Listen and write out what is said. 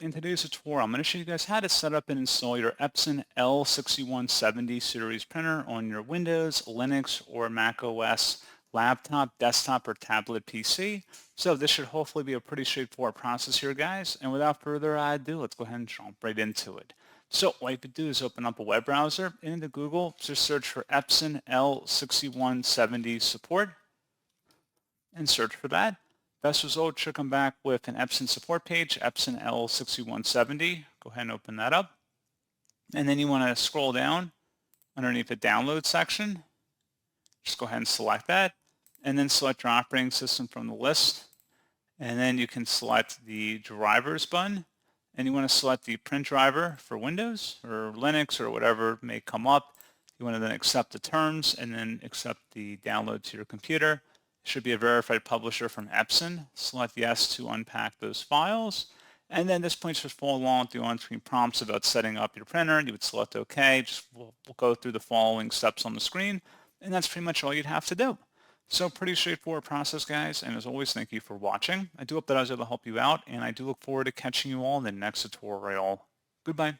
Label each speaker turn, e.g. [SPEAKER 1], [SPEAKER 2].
[SPEAKER 1] in today's tutorial, I'm going to show you guys how to set up and install your Epson L6170 series printer on your Windows, Linux, or Mac OS laptop, desktop, or tablet PC. So this should hopefully be a pretty straightforward process here, guys. And without further ado, let's go ahead and jump right into it. So what you could do is open up a web browser into Google, just search for Epson L6170 support and search for that. Best result should come back with an Epson support page, Epson L6170. Go ahead and open that up. And then you want to scroll down underneath the download section. Just go ahead and select that. And then select your operating system from the list. And then you can select the drivers button. And you want to select the print driver for Windows or Linux or whatever may come up. You want to then accept the terms and then accept the download to your computer. It should be a verified publisher from Epson. Select yes to unpack those files. And then this point should follow along with the on-screen prompts about setting up your printer. You would select OK. We'll go through the following steps on the screen. And that's pretty much all you'd have to do. So pretty straightforward process, guys. And as always, thank you for watching. I do hope that I was able to help you out. And I do look forward to catching you all in the next tutorial. Goodbye.